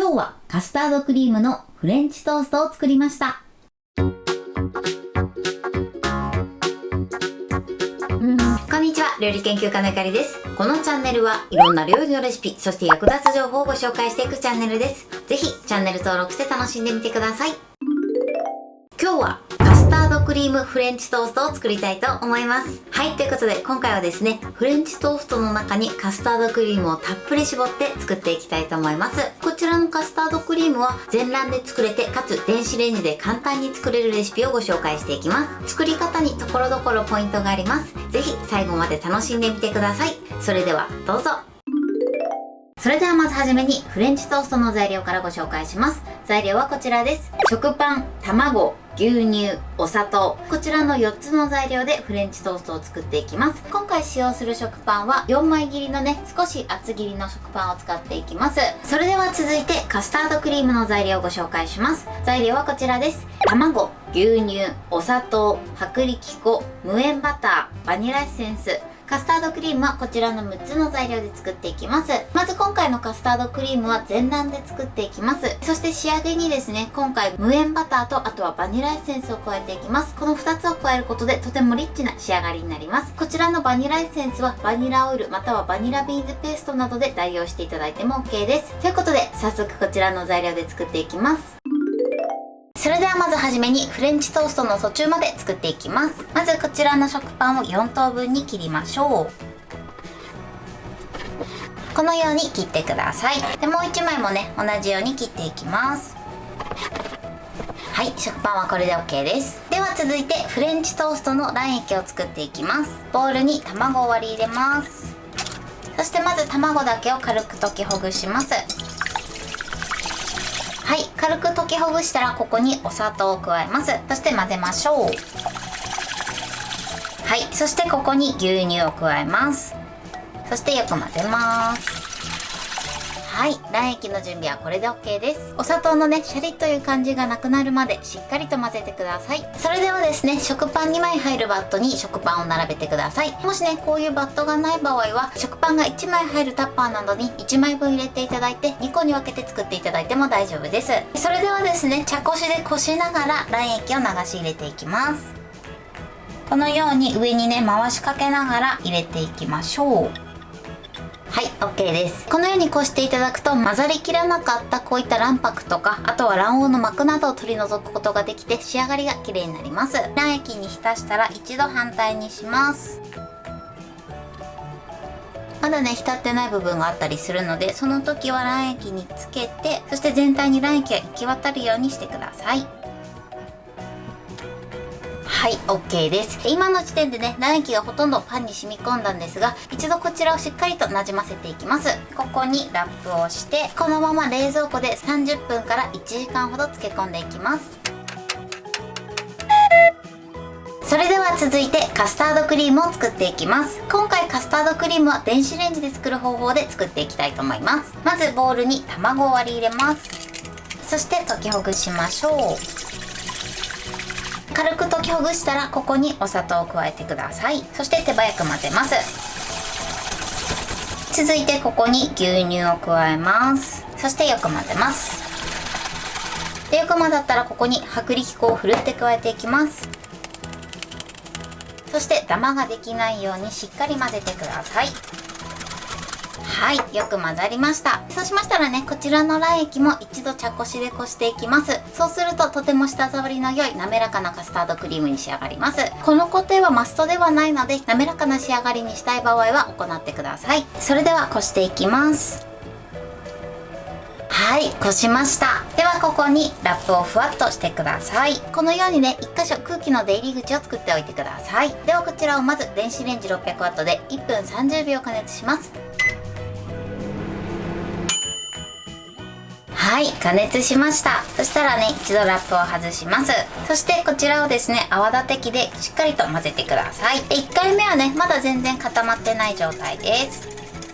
今日はカスタードクリームのフレンチトーストを作りました。こんにちは、料理研究家のゆかりです。このチャンネルはいろんな料理のレシピ、そして役立つ情報をご紹介していくチャンネルです。ぜひチャンネル登録して楽しんでみてください。今日はカスタードクリームフレンチトーストを作りたいと思います。はい、ということで今回はですね、フレンチトーストの中にカスタードクリームをたっぷり絞って作っていきたいと思います。こちらのカスタードクリームは全卵で作れて、かつ電子レンジで簡単に作れるレシピをご紹介していきます。作り方にところどころポイントがあります。ぜひ最後まで楽しんでみてください。それではどうぞ。それではまずはじめにフレンチトーストの材料からご紹介します。材料はこちらです。食パン、卵、牛乳、お砂糖、こちらの4つの材料でフレンチトーストを作っていきます。今回使用する食パンは4枚切りのね、少し厚切りの食パンを使っていきます。それでは続いてカスタードクリームの材料をご紹介します。材料はこちらです。卵、牛乳、お砂糖、薄力粉、無塩バター、バニラエッセンス、カスタードクリームはこちらの6つの材料で作っていきます。まず今回のカスタードクリームは全卵で作っていきます。そして仕上げにですね、今回無塩バターとあとはバニラエッセンスを加えていきます。この2つを加えることでとてもリッチな仕上がりになります。こちらのバニラエッセンスはバニラオイルまたはバニラビーンズペーストなどで代用していただいても OK です。ということで早速こちらの材料で作っていきます。それではまずはじめにフレンチトーストの途中まで作っていきます。まずこちらの食パンを4等分に切りましょう。このように切ってください。でもう1枚もね、同じように切っていきます。はい、食パンはこれで OK です。では続いてフレンチトーストの卵液を作っていきます。ボウルに卵を割り入れます。そしてまず卵だけを軽く溶きほぐします。はい、軽く溶きほぐしたらここにお砂糖を加えます。そして混ぜましょう。はい、そしてここに牛乳を加えます。そしてよく混ぜます。はい、卵液の準備はこれで OK です。お砂糖のね、シャリッという感じがなくなるまでしっかりと混ぜてください。それではですね、食パン2枚入るバットに食パンを並べてください。もしね、こういうバットがない場合は食パンが1枚入るタッパーなどに1枚分入れていただいて2個に分けて作っていただいても大丈夫です。それではですね、茶こしでこしながら卵液を流し入れていきます。このように上にね、回しかけながら入れていきましょう。はい、OK です。このようにこしていただくと混ざりきらなかったこういった卵白とか、あとは卵黄の膜などを取り除くことができて仕上がりが綺麗になります。卵液に浸したら一度反対にします。まだね、浸ってない部分があったりするので、その時は卵液につけて、そして全体に卵液が行き渡るようにしてください。はい、OK です。今の時点でね、卵液がほとんどパンに染み込んだんですが、一度こちらをしっかりとなじませていきます。ここにラップをして、このまま冷蔵庫で30分から1時間ほど漬け込んでいきます。それでは続いてカスタードクリームを作っていきます。今回カスタードクリームは電子レンジで作る方法で作っていきたいと思います。まずボウルに卵を割り入れます。そして溶きほぐしましょう。軽く溶きほぐしたらここにお砂糖を加えてください。そして手早く混ぜます。続いてここに牛乳を加えます。そしてよく混ぜます。で、よく混ざったらここに薄力粉をふるって加えていきます。そしてダマができないようにしっかり混ぜてください。はい、よく混ざりました。そうしましたらね、こちらの卵液も一度茶こしでこしていきます。そうするととても舌触りの良い滑らかなカスタードクリームに仕上がります。この工程はマストではないので、滑らかな仕上がりにしたい場合は行ってください。それではこしていきます。はい、こしました。ではここにラップをふわっとしてください。このようにね、1箇所空気の出入り口を作っておいてください。ではこちらをまず電子レンジ 600W で1分30秒加熱します。はい、加熱しました。そしたらね、一度ラップを外します。そしてこちらをですね、泡立て器でしっかりと混ぜてください。で、1回目はね、まだ全然固まってない状態です。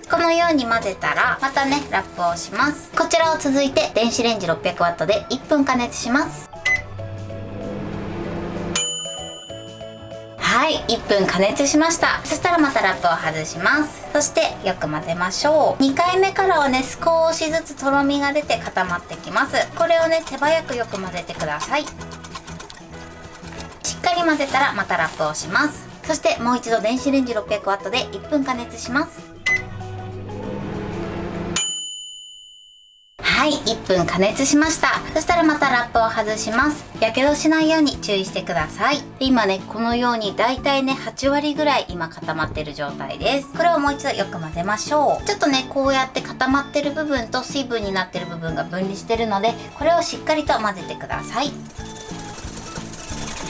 このように混ぜたらまたね、ラップをします。こちらを続いて電子レンジ 600W で1分加熱します。はい、1分加熱しました。そしたらまたラップを外します。そしてよく混ぜましょう。2回目からはね、少しずつとろみが出て固まってきます。これをね、手早くよく混ぜてください。しっかり混ぜたらまたラップをします。そしてもう一度電子レンジ 600W で1分加熱します。はい、1分加熱しました。そしたらまたラップを外します。やけどしないように注意してください。で、今ね、このようにだいたいね、8割ぐらい今固まってる状態です。これをもう一度よく混ぜましょう。ちょっとね、こうやって固まってる部分と水分になってる部分が分離してるので、これをしっかりと混ぜてください。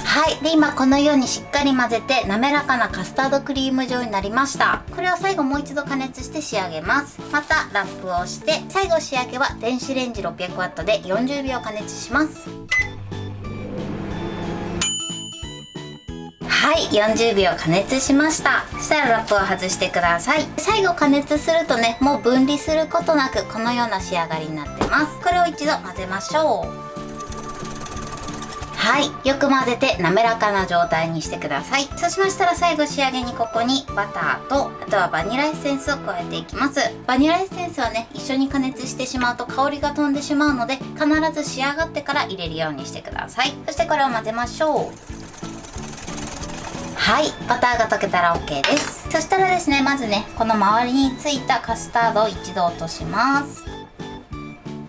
はい。で、今このようにしっかり混ぜて滑らかなカスタードクリーム状になりました。これを最後もう一度加熱して仕上げます。またラップをして、最後仕上げは電子レンジ 600W で40秒加熱します。はい、40秒加熱しました。そしたらラップを外してください。最後加熱するとね、もう分離することなくこのような仕上がりになってます。これを一度混ぜましょう。はい、よく混ぜて滑らかな状態にしてください。そうしましたら最後仕上げにここにバターと、あとはバニラエッセンスを加えていきます。バニラエッセンスはね、一緒に加熱してしまうと香りが飛んでしまうので、必ず仕上がってから入れるようにしてください。そしてこれを混ぜましょう。はい、バターが溶けたら OK です。そしたらですね、まずね、この周りについたカスタードを一度落とします。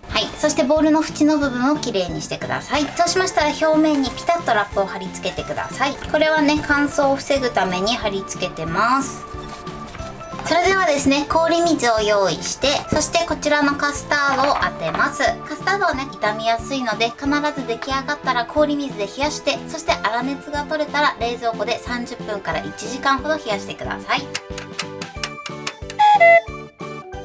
はい、そしてボウルの縁の部分をきれいにしてください。そうしましたら表面にピタッとラップを貼り付けてください。これはね、乾燥を防ぐために貼り付けてます。それではですね、氷水を用意して、そしてこちらのカスタードを当てます。カスタードはね、傷みやすいので、必ず出来上がったら氷水で冷やして、そして粗熱が取れたら冷蔵庫で30分から1時間ほど冷やしてください。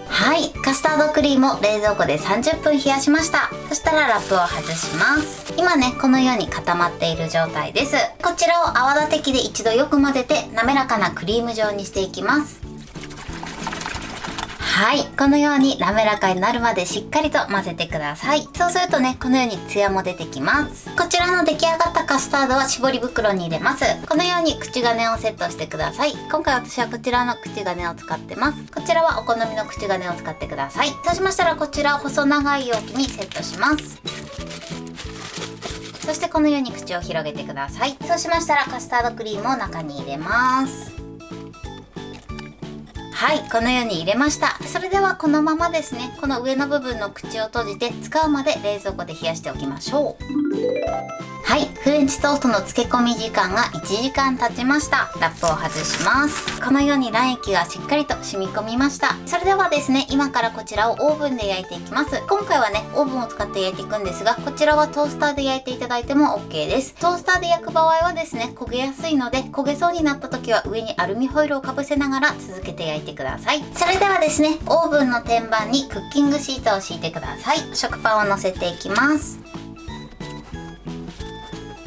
はい、カスタードクリームを冷蔵庫で30分冷やしました。そしたらラップを外します。今ね、このように固まっている状態です。こちらを泡立て器で一度よく混ぜて滑らかなクリーム状にしていきます。はい、このように滑らかになるまでしっかりと混ぜてください。そうするとね、このようにツヤも出てきます。こちらの出来上がったカスタードは絞り袋に入れます。このように口金をセットしてください。今回私はこちらの口金を使ってます。こちらはお好みの口金を使ってください。そうしましたらこちらを細長い容器にセットします。そしてこのように口を広げてください。そうしましたらカスタードクリームを中に入れます。はい、このように入れました。それではこのままですね、この上の部分の口を閉じて使うまで冷蔵庫で冷やしておきましょう。はい、フレンチトーストの漬け込み時間が1時間経ちました。ラップを外します。このように卵液がしっかりと染み込みました。それではですね、今からこちらをオーブンで焼いていきます。今回はね、オーブンを使って焼いていくんですが、こちらはトースターで焼いていただいても OK です。トースターで焼く場合はですね、焦げやすいので、焦げそうになった時は上にアルミホイルをかぶせながら続けて焼いてください。それではですね、オーブンの天板にクッキングシートを敷いてください。食パンを乗せていきます。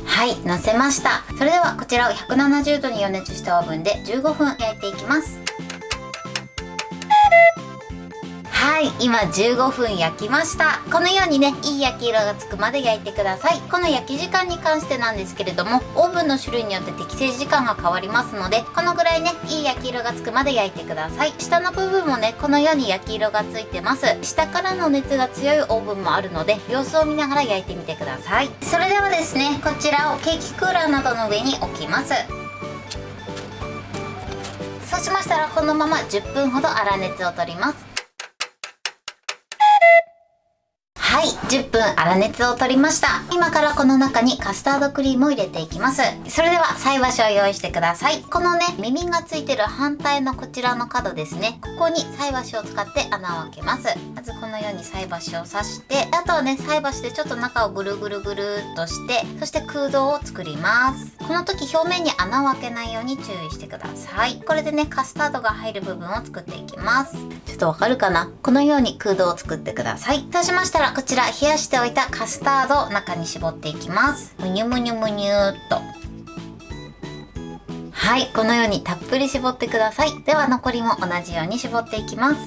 はい、乗せました。それではこちらを170度に予熱したオーブンで15分焼いていきます。はい、今15分焼きました。このようにね、いい焼き色がつくまで焼いてください。この焼き時間に関してなんですけれども、オーブンの種類によって適正時間が変わりますので、このぐらいね、いい焼き色がつくまで焼いてください。下の部分もね、このように焼き色がついてます。下からの熱が強いオーブンもあるので、様子を見ながら焼いてみてください。それではですね、こちらをケーキクーラーなどの上に置きます。そうしましたらこのまま10分ほど粗熱を取ります。はい、10分粗熱を取りました。今からこの中にカスタードクリームを入れていきます。それでは菜箸を用意してください。このね、耳がついてる反対のこちらの角ですね。ここに菜箸を使って穴を開けます。まずこのように菜箸を刺して、あとはね、菜箸でちょっと中をぐるぐるぐるっとして、そして空洞を作ります。この時表面に穴を開けないように注意してください。これでね、カスタードが入る部分を作っていきます。ちょっとわかるかな？このように空洞を作ってください。そうしましたらこちら冷やしておいたカスタードを中に絞っていきます。むにゅむにゅむにゅーっと。はい、このようにたっぷり絞ってください。では残りも同じように絞っていきます。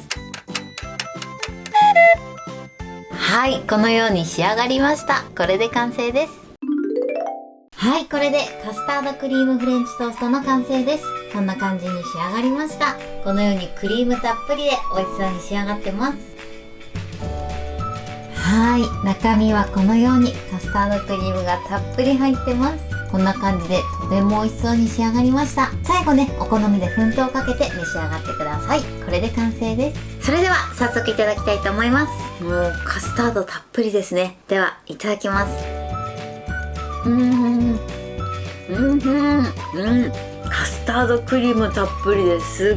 はい、このように仕上がりました。これで完成です。はい、これでカスタードクリームフレンチトーストの完成です。こんな感じに仕上がりました。このようにクリームたっぷりで美味しそうに仕上がってます。はい、中身はこのようにカスタードクリームがたっぷり入ってます。こんな感じでとても美味しそうに仕上がりました。最後ね、お好みで粉糖をかけて召し上がってください。これで完成です。それでは早速いただきたいと思います。もうカスタードたっぷりですね。ではいただきます。カスタードクリームたっぷりですっ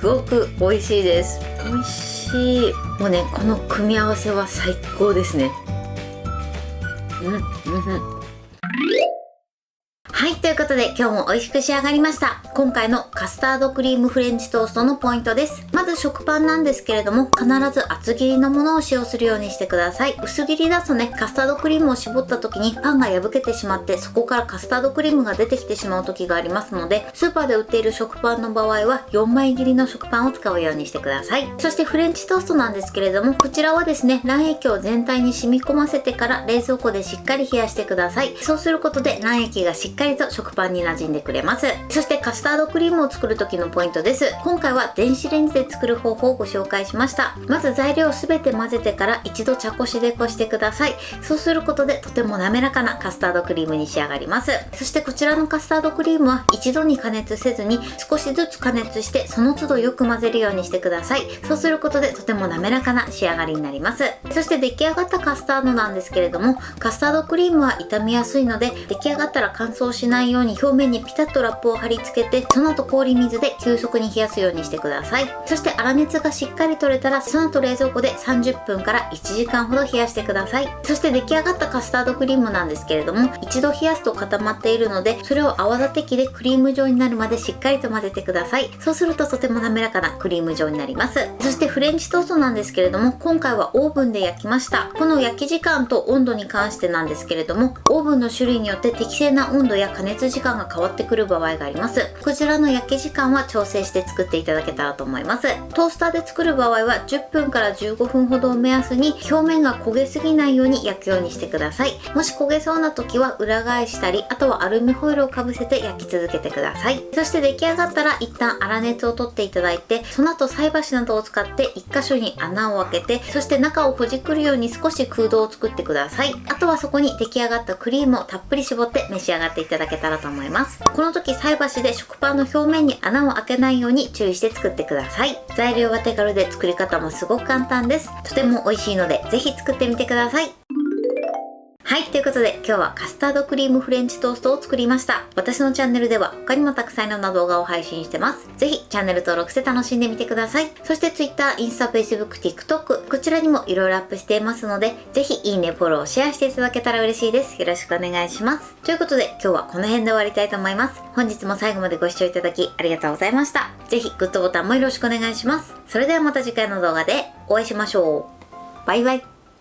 ごく美味しいです。美味しい。もうね、この組み合わせは最高ですね。はい、ということで今日も美味しく仕上がりました。今回のカスタードクリームフレンチトーストのポイントです。まず食パンなんですけれども、必ず厚切りのものを使用するようにしてください。薄切りだとね、カスタードクリームを絞った時にパンが破けてしまって、そこからカスタードクリームが出てきてしまう時がありますので、スーパーで売っている食パンの場合は4枚切りの食パンを使うようにしてください。そしてフレンチトーストなんですけれども、こちらはですね、卵液を全体に染み込ませてから冷蔵庫でしっかり冷やしてください。そうすることで卵液がしっかりと食パンに馴染んでくれます。そしてカスタードクリームを作る時のポイントです。今回は電子レンジで作る方法をご紹介しました。まず材料をすべて混ぜてから一度茶こしでこしてください。そうすることでとても滑らかなカスタードクリームに仕上がります。そしてこちらのカスタードクリームは一度に加熱せずに少しずつ加熱してその都度よく混ぜるようにしてください。そうすることでとても滑らかな仕上がりになります。そして出来上がったカスタードなんですけれども、カスタードクリームは傷みやすいので、出来上がったら乾燥しないように表面にピタッとラップを貼り付けて、その後氷水で急速に冷やすようにしてください。そして粗熱がしっかり取れたら、その後冷蔵庫で30分から1時間ほど冷やしてください。そして出来上がったカスタードクリームなんですけれども、一度冷やすと固まっているので、それを泡立て器でクリーム状になるまでしっかりと混ぜてください。そうするととても滑らかなクリーム状になります。そしてフレンチトーストなんですけれども、今回はオーブンで焼きました。この焼き時間と温度に関してなんですけれども、オーブンの種類によって適正な温度や加熱時間が変わってくる場合があります。こちらの焼き時間は調整して作っていただけたらと思います。トースターで作る場合は10分から15分ほどを目安に、表面が焦げすぎないように焼くようにしてください。もし焦げそうな時は裏返したり、あとはアルミホイルをかぶせて焼き続けてください。そして出来上がったら一旦粗熱を取っていただいて、その後菜箸などを使って1箇所に穴を開けて、そして中をほじくるように少し空洞を作ってください。あとはそこに出来上がったクリームをたっぷり絞って召し上がっていただけたらと思います。この時菜箸で食パンの表面に穴を開けないように注意して作ってください。材料は手軽で作り方もすごく簡単です。とても美味しいのでぜひ作ってみてください。はい、ということで今日はカスタードクリームフレンチトーストを作りました。私のチャンネルでは他にもたくさんいろんな動画を配信してます。ぜひチャンネル登録して楽しんでみてください。そして Twitter、インスタ、Facebook、TikTok こちらにもいろいろアップしていますので、ぜひいいね、フォロー、シェアしていただけたら嬉しいです。よろしくお願いします。ということで今日はこの辺で終わりたいと思います。本日も最後までご視聴いただきありがとうございました。ぜひグッドボタンもよろしくお願いします。それではまた次回の動画でお会いしましょう。バイバイ。